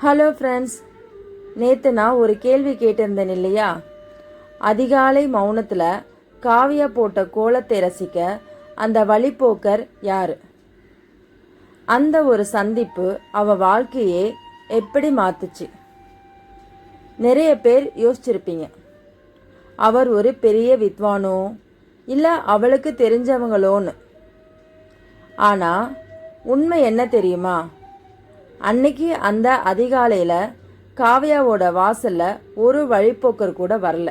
Hello friends, நேற்று நான் ஒரு கேள்வி கேட்டிருந்தேன் இல்லையா? அதிகாலை மௌனத்தில் காவியா போட்ட கோலத்தை ரசிக்க அந்த வழிப்போக்கர் யார்? அந்த ஒரு சந்திப்பு அவ வாழ்க்கையே எப்படி மாத்துச்சு? நிறைய பேர் யோசிச்சிருப்பீங்க, அவர் ஒரு பெரிய வித்வானோ இல்லை அவளுக்கு தெரிஞ்சவங்களோன்னு. ஆனால் உண்மை என்ன தெரியுமா? அன்னைக்கு அந்த அதிகாலையில் காவியாவோட வாசலில் ஒரு வழிப்போக்கர் கூட வரல.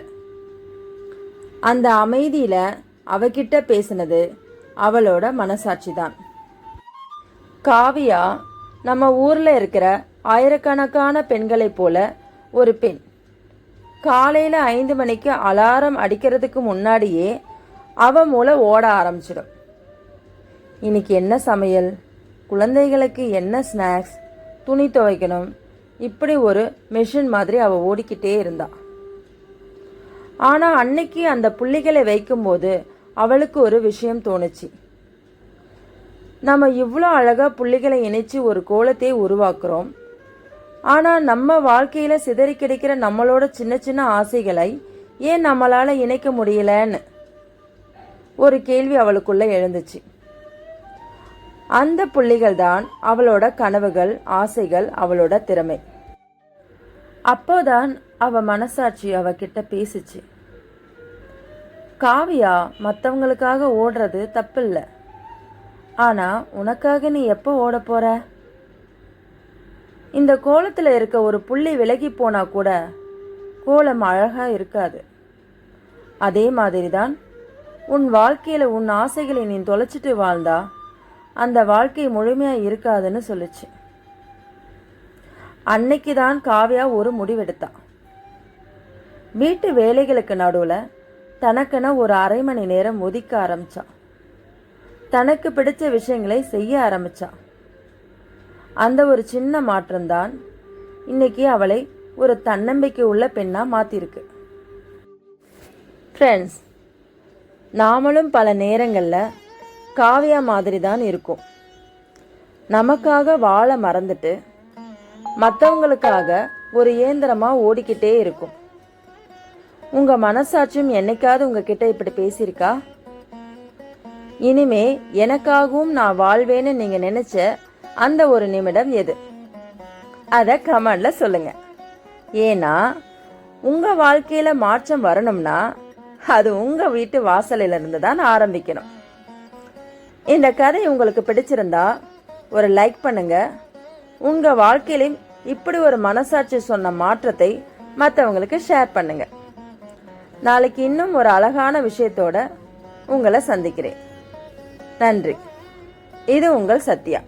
அந்த அமைதியில் அவகிட்ட பேசினது அவளோட மனசாட்சி தான். காவியா நம்ம ஊரில் இருக்கிற ஆயிரக்கணக்கான பெண்களைப் போல ஒரு பெண். காலையில் 5 மணிக்கு அலாரம் அடிக்கிறதுக்கு முன்னாடியே அவ மூளை ஓட ஆரம்பிச்சிடும். இன்னைக்கு என்ன சமையல், குழந்தைகளுக்கு என்ன ஸ்நாக்ஸ், துணி துவைக்கணும், இப்படி ஒரு மெஷின் மாதிரி அவள் ஓடிக்கிட்டே இருந்தா. ஆனால் அன்னைக்கு அந்த புள்ளிகளை வைக்கும்போது அவளுக்கு ஒரு விஷயம் தோணுச்சு. நம்ம இவ்வளோ அழகாக புள்ளிகளை இணைச்சி ஒரு கோலத்தை உருவாக்குறோம். ஆனால் நம்ம வாழ்க்கையில் சிதறி கிடைக்கிற நம்மளோட சின்ன சின்ன ஆசைகளை ஏன் நம்மளால் இணைக்க முடியலன்னு ஒரு கேள்வி அவளுக்குள்ள எழுந்துச்சு. அந்த புள்ளிகள் தான் அவளோட கனவுகள், ஆசைகள், அவளோட திறமை. அப்போதான் அவ மனசாட்சி அவகிட்ட பேசிச்சு. காவியா, மற்றவங்களுக்காக ஓடுறது தப்பில்லை, ஆனா உனக்காக நீ எப்போ ஓட போற? இந்த கோலத்தில் இருக்க ஒரு புள்ளி விலகி போனா கூட கோலம் அழகா இருக்காது. அதே மாதிரி தான் உன் வாழ்க்கையில உன் ஆசைகளை நீ தொலைச்சிட்டு வாழ்ந்தா அந்த வாழ்க்கை முழுமையா இருக்காதுன்னு சொல்லுச்சு. அன்னைக்கு தான் காவியா ஒரு முடிவெடுத்தா. வீட்டு வேலைகளுக்கு நடுவில் தனக்கென ஒரு அரை மணி நேரம் ஒதுக்க ஆரம்பிச்சா. தனக்கு பிடிச்ச விஷயங்களை செய்ய ஆரம்பிச்சா. அந்த ஒரு சின்ன மாற்றம்தான் இன்னைக்கு அவளை ஒரு தன்னம்பிக்கை உள்ள பெண்ணா மாத்திருக்கு. ஃப்ரெண்ட்ஸ், நாமளும் பல நேரங்களில் காவியா மாதிரி தான் இருக்கும். நமக்காக வாழ மறந்துட்டு மற்றவங்களுக்காக ஒரு இயந்திரமாக ஓடிக்கிட்டே இருக்கும். உங்கள் மனசாட்சியும் என்னைக்காவது உங்ககிட்ட இப்படி பேசியிருக்கா? இனிமே எனக்காகவும் நான் வாழ்வேன்னு நீங்கள் நினச்ச அந்த ஒரு நிமிடம் எது? அதை கமெண்ட்ல சொல்லுங்க. ஏன்னா உங்கள் வாழ்க்கையில் மாற்றம் வரணும்னா அது உங்கள் வீட்டு வாசலிலிருந்து தான் ஆரம்பிக்கணும். இந்த கதை உங்களுக்கு பிடிச்சிருந்தா ஒரு லைக் பண்ணுங்க. உங்கள் வாழ்க்கையிலும் இப்படி ஒரு மனசாட்சி சொன்ன மாற்றத்தை மற்றவங்களுக்கு ஷேர் பண்ணுங்க. நாளைக்கு இன்னும் ஒரு அழகான விஷயத்தோட உங்களை சந்திக்கிறேன். நன்றி. இது உங்கள் சத்யா.